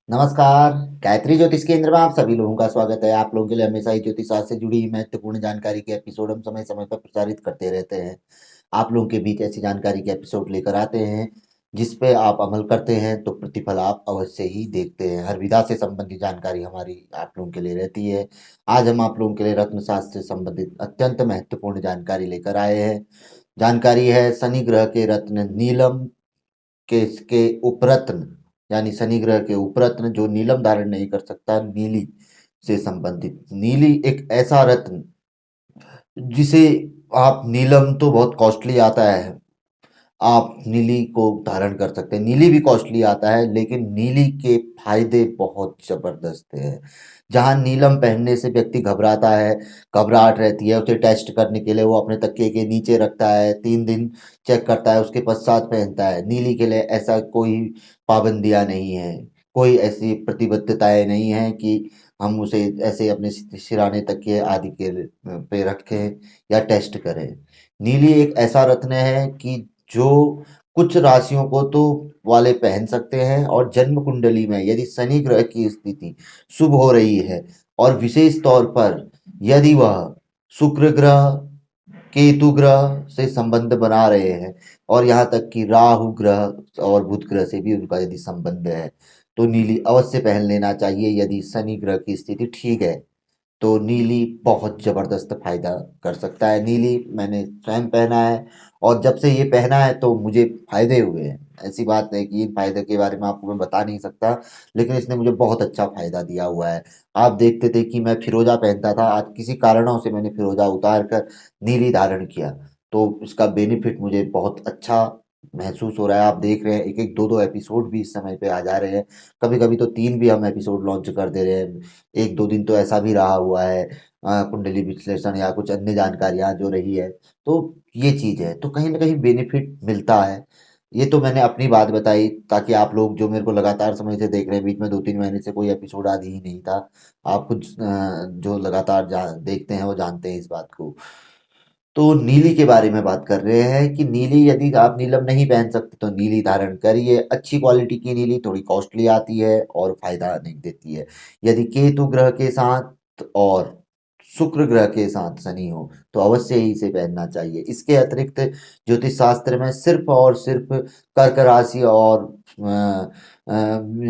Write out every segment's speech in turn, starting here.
नमस्कार। गायत्री ज्योतिष केंद्र में आप सभी लोगों का स्वागत है। आप लोगों के लिए हमेशा ही ज्योतिष शास्त्र से जुड़ी महत्वपूर्ण जानकारी के एपिसोड हम समय समय पर प्रसारित करते रहते हैं। आप लोगों के बीच ऐसी जानकारी के एपिसोड लेकर आते हैं जिस पे आप अमल करते हैं तो प्रतिफल आप अवश्य ही देखते हैं। हर विधा से संबंधित जानकारी हमारी आप लोगों के लिए रहती है। आज हम आप लोगों के लिए रत्न शास्त्र से संबंधित अत्यंत महत्वपूर्ण जानकारी लेकर आए हैं। जानकारी है शनि ग्रह के रत्न नीलम के उपरत्न, यानी शनि ग्रह के उपरत्न जो नीलम धारण नहीं कर सकता, नीली से संबंधित। नीली एक ऐसा रत्न जिसे आप, नीलम तो बहुत कॉस्टली आता है, आप नीली को धारण कर सकते हैं। नीली भी कॉस्टली आता है लेकिन नीली के फायदे बहुत जबरदस्त हैं। जहाँ नीलम पहनने से व्यक्ति घबराता है, घबराहट रहती है, उसे टेस्ट करने के लिए वो अपने तकिए के नीचे रखता है, 3 दिन चेक करता है, उसके पश्चात पहनता है। नीली के लिए ऐसा कोई पाबंदियां नहीं है, कोई ऐसी प्रतिबद्धताएं नहीं है कि हम उसे ऐसे अपने सिराने तकिए आदि के पे रखें या टेस्ट करें। नीली एक ऐसा रत्न है कि जो कुछ राशियों को तो वाले पहन सकते हैं, और जन्म कुंडली में यदि शनि ग्रह की स्थिति शुभ हो रही है और विशेष तौर पर यदि वह शुक्र ग्रह, केतु ग्रह से संबंध बना रहे हैं, और यहाँ तक कि राहु ग्रह और बुध ग्रह से भी उनका यदि संबंध है, तो नीली अवश्य पहन लेना चाहिए। यदि शनि ग्रह की स्थिति ठीक है तो नीली बहुत ज़बरदस्त फ़ायदा कर सकता है। नीली मैंने स्वयं पहना है, और जब से ये पहना है तो मुझे फ़ायदे हुए हैं। ऐसी बात है कि इन फ़ायदे के बारे में आपको मैं बता नहीं सकता, लेकिन इसने मुझे बहुत अच्छा फ़ायदा दिया हुआ है। आप देखते थे कि मैं फ़िरोज़ा पहनता था, आज किसी कारणों से मैंने फ़िरोज़ा उतार कर नीली धारण किया, तो इसका बेनिफिट मुझे बहुत अच्छा महसूस हो रहा है। आप देख रहे हैं एक-एक, 2-2 एपिसोड भी इस समय पे आ जा रहे हैं। कभी-कभी तो 3 भी हम एपिसोड लॉन्च कर दे रहे हैं। 1-2 दिन तो ऐसा भी रहा हुआ है, कुंडली विश्लेषण या कुछ अन्य जानकारियाँ जो रही है, तो ये चीज़ है। तो कहीं न कहीं बेनिफिट मिलता है। ये तो मैंने अपनी बात बताई ताकि आप लोग जो मेरे को लगातार समय से देख रहे हैं, बीच में 2-3 महीने से कोई एपिसोड आदि ही नहीं था। आप कुछ जो लगातार देखते हैं वो जानते हैं इस बात को। तो नीली के बारे में बात कर रहे हैं कि नीली, यदि आप नीलम नहीं पहन सकते तो नीली धारण करिए। अच्छी क्वालिटी की नीली थोड़ी कॉस्टली आती है और फायदा नहीं देती है। यदि केतु ग्रह के साथ और शुक्र ग्रह के साथ शनि हो तो अवश्य ही इसे पहनना चाहिए। इसके अतिरिक्त ज्योतिष शास्त्र में सिर्फ और सिर्फ कर्क राशि और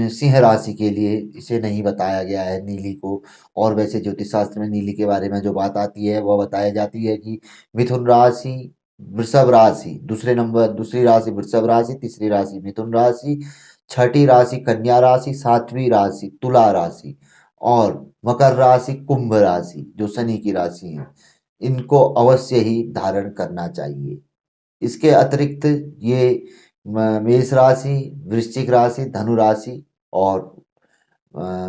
सिंह राशि के लिए इसे नहीं बताया गया है नीली को। और वैसे ज्योतिष शास्त्र में नीली के बारे में जो बात आती है वह बताई जाती है कि मिथुन राशि, वृषभ राशि, दूसरी राशि वृषभ राशि, तीसरी राशि मिथुन राशि, छठी राशि कन्या राशि, सातवीं राशि तुला राशि, और मकर राशि, कुंभ राशि जो शनि की राशि है, इनको अवश्य ही धारण करना चाहिए। इसके अतिरिक्त ये मेष राशि, वृश्चिक राशि, धनु राशि और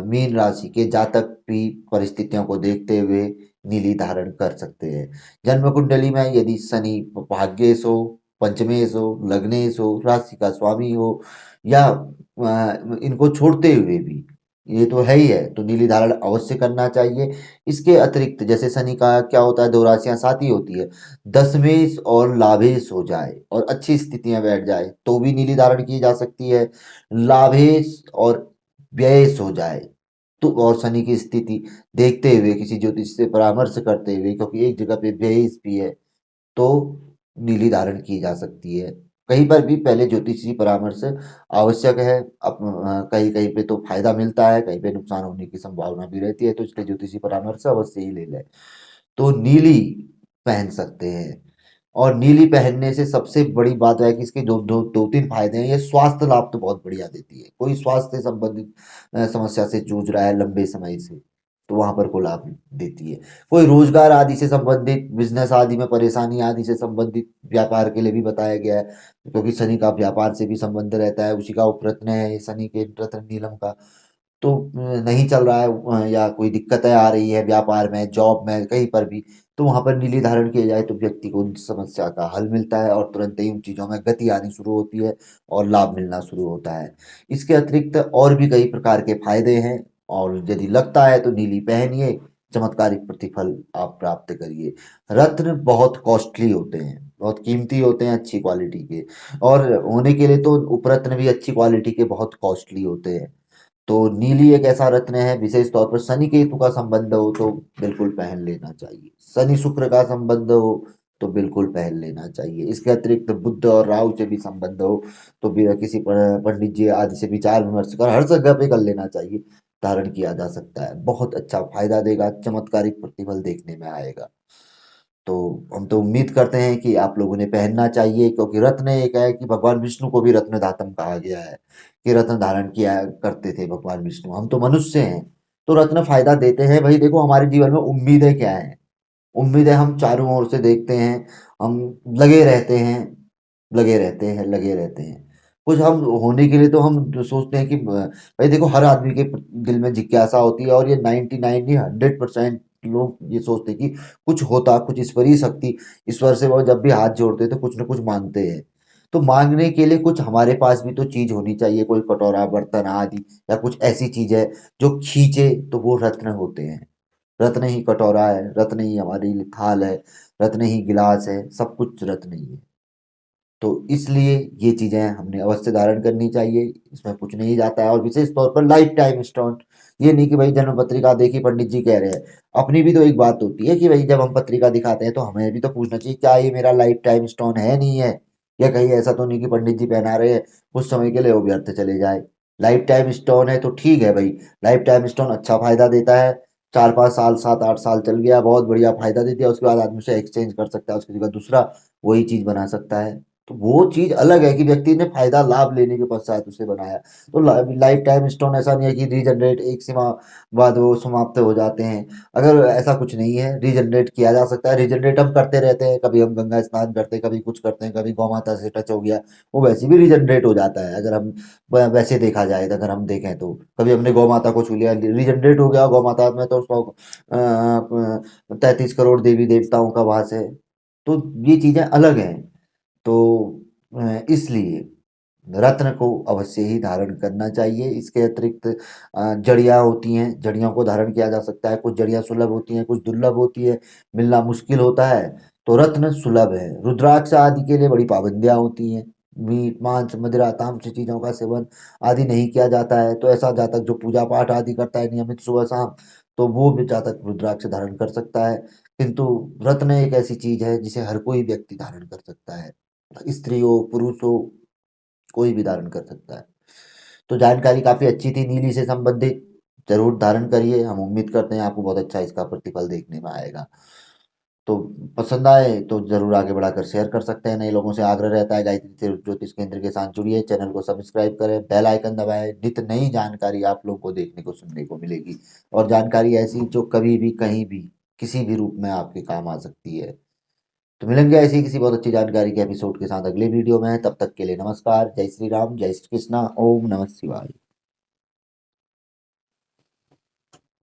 मीन राशि के जातक भी परिस्थितियों को देखते हुए नीली धारण कर सकते हैं। जन्म कुंडली में यदि शनि भाग्येश हो, पंचमेश हो, लग्नेश हो, राशि का स्वामी हो, या इनको छोड़ते हुए भी, ये तो है ही है, तो नीली धारण अवश्य करना चाहिए। इसके अतिरिक्त जैसे शनि का क्या होता है, 2 राशियाँ साथ ही होती है, दशमेश और लाभेश हो जाए और अच्छी स्थितियाँ बैठ जाए तो भी नीली धारण की जा सकती है। लाभेश और व्ययेश हो जाए तो, और शनि की स्थिति देखते हुए किसी ज्योतिष से परामर्श करते हुए, क्योंकि एक जगह पे व्ययेश भी है, तो नीली धारण की जा सकती है। कहीं पर भी पहले ज्योतिषी परामर्श आवश्यक है। कहीं-कहीं पे तो फ़ायदा मिलता है, कहीं पे नुकसान होने की संभावना भी रहती है, तो इसलिए ज्योतिषी परामर्श अवश्य ही ले लें। तो नीली पहन सकते हैं, और नीली पहनने से सबसे बड़ी बात है कि इसके जो 2-3 फ़ायदे हैं। ये स्वास्थ्य लाभ तो बहुत बढ़िया देती है। कोई स्वास्थ्य से संबंधित समस्या से जूझ रहा है लंबे समय से, तो वहाँ पर को लाभ देती है। कोई रोज़गार आदि से संबंधित, बिज़नेस आदि में परेशानी आदि से संबंधित, व्यापार के लिए भी बताया गया है, क्योंकि शनि का व्यापार से भी संबंध रहता है, उसी का उपरत्न है ये शनि के रत्न नीलम का। तो नहीं चल रहा है, या कोई दिक्कतें आ रही है व्यापार में, जॉब में, कहीं पर भी, तो वहाँ पर नीली धारण किया जाए तो व्यक्ति को उन समस्या का हल मिलता है और तुरंत ही उन चीज़ों में गति आनी शुरू होती है और लाभ मिलना शुरू होता है। इसके अतिरिक्त और भी कई प्रकार के फायदे हैं, और यदि लगता है तो नीली पहनिए, चमत्कारिक प्रतिफल आप प्राप्त करिए। रत्न बहुत कॉस्टली होते हैं, बहुत कीमती होते हैं, अच्छी क्वालिटी के, और होने के लिए तो उपरत्न भी अच्छी क्वालिटी के बहुत कॉस्टली होते हैं। तो नीली एक ऐसा रत्न है, विशेष तौर पर शनि केतु का संबंध हो तो बिल्कुल पहन लेना चाहिए। शनि शुक्र का संबंध हो तो बिल्कुल पहन लेना चाहिए। इसके अतिरिक्त बुध और राहु से भी संबंध हो तो भी किसी पंडित जी आदि से विचार विमर्श कर हर जगह पे कर लेना चाहिए। धारण किया जा सकता है, बहुत अच्छा फायदा देगा, चमत्कारिक प्रतिफल देखने में आएगा। तो हम तो उम्मीद करते हैं कि आप लोगों ने पहनना चाहिए, क्योंकि रत्न एक है कि भगवान विष्णु को भी रत्न धातम कहा गया है कि रत्न धारण किया करते थे भगवान विष्णु। हम तो मनुष्य हैं, तो रत्न फायदा देते हैं। भाई देखो, हमारे जीवन में उम्मीदें क्या है? उम्मीदें हम चारों ओर से देखते हैं, हम लगे रहते हैं, लगे रहते हैं, लगे रहते हैं। कुछ हम होने के लिए तो हम जो सोचते हैं कि भाई देखो, हर आदमी के दिल में जिज्ञासा होती है, और ये 99 नहीं 100% लोग ये सोचते हैं कि कुछ होता, कुछ ईश्वरीय शक्ति, ईश्वर से वो जब भी हाथ जोड़ते हैं तो कुछ न कुछ मांगते हैं। तो मांगने के लिए कुछ हमारे पास भी तो चीज होनी चाहिए, कोई कटोरा, बर्तन आदि, या कुछ ऐसी चीज है जो खींचे, तो वो रत्न होते हैं। रत्न ही कटोरा है, रत्न ही हमारी थाल है, रत्न ही गिलास है, सब कुछ रत्न ही है। तो इसलिए ये चीजें हमने अवश्य धारण करनी चाहिए, इसमें कुछ नहीं जाता है। और विशेष तौर पर लाइफ टाइम स्टोन, ये नहीं कि भाई जन्म पत्रिका देखी पंडित जी कह रहे हैं। अपनी भी तो एक बात होती है कि भाई जब हम पत्रिका दिखाते हैं तो हमें भी तो पूछना चाहिए, क्या ये मेरा लाइफ टाइम स्टोन है, नहीं है? या कहीं ऐसा तो नहीं कि पंडित जी पहना रहे हैं, कुछ समय के लिए वो व्यर्थ चले जाए। लाइफ टाइम स्टोन है तो ठीक है भाई, लाइफ टाइम स्टोन अच्छा फायदा देता है। 4-5 साल, 7-8 साल चल गया, बहुत बढ़िया फायदा दे दिया, उसके बाद आदमी उसे एक्सचेंज कर सकता है, उसकी जगह दूसरा वही चीज बना सकता है। तो वो चीज अलग है कि व्यक्ति ने फायदा लाभ लेने के पश्चात उसे बनाया। तो लाइफ टाइम स्टोन ऐसा नहीं है कि रीजनरेट एक सीमा बाद वो समाप्त हो जाते हैं। अगर ऐसा कुछ नहीं है, रीजनरेट किया जा सकता है। रीजनरेट हम करते रहते हैं, कभी हम गंगा स्नान करते हैं, कभी कुछ करते हैं, कभी गौ माता से टच हो गया, वो वैसे भी रीजनरेट हो जाता है। अगर हम वैसे देखा जाए, तो अगर हम देखें तो कभी हमने गौ माता को छू लिया, रीजनरेट हो गया। गौ माता में तो उसको 33 करोड़ देवी देवताओं का वास है। तो ये चीजें अलग हैं। तो इसलिए रत्न को अवश्य ही धारण करना चाहिए। इसके अतिरिक्त जड़ियाँ होती हैं, जड़ियों को धारण किया जा सकता है। कुछ जड़ियाँ सुलभ होती हैं, कुछ दुर्लभ होती है, मिलना मुश्किल होता है। तो रत्न सुलभ है। रुद्राक्ष आदि के लिए बड़ी पाबंदियां होती हैं। मीट, मांस, मदिरा, तामसी चीजों का सेवन आदि नहीं किया जाता है। तो ऐसा जातक जो पूजा पाठ आदि करता है नियमित सुबह शाम, तो वो भी जातक रुद्राक्ष धारण कर सकता है। किंतु रत्न एक ऐसी चीज है जिसे हर कोई व्यक्ति धारण कर सकता है, स्त्री हो, पुरुष हो, कोई भी धारण कर सकता है। तो जानकारी काफी अच्छी थी नीली से संबंधित, जरूर धारण करिए। हम उम्मीद करते हैं आपको बहुत अच्छा इसका प्रतिफल देखने में आएगा। तो पसंद आए तो जरूर आगे बढ़ाकर शेयर कर सकते हैं। नए लोगों से आग्रह रहता है, गायत्री ज्योतिष केंद्र के साथ जुड़िए, चैनल को सब्सक्राइब करें, बेल आइकन दबाएं। नित्य नई जानकारी आप लोगों को देखने को सुनने को मिलेगी, और जानकारी ऐसी जो कभी भी कहीं भी किसी भी रूप में आपके काम आ सकती है। तो मिलेंगे ऐसी किसी बहुत अच्छी जानकारी के एपिसोड के साथ अगले वीडियो में। तब तक के लिए नमस्कार, जय श्री राम, जय श्री कृष्णा, ओम नमः शिवाय।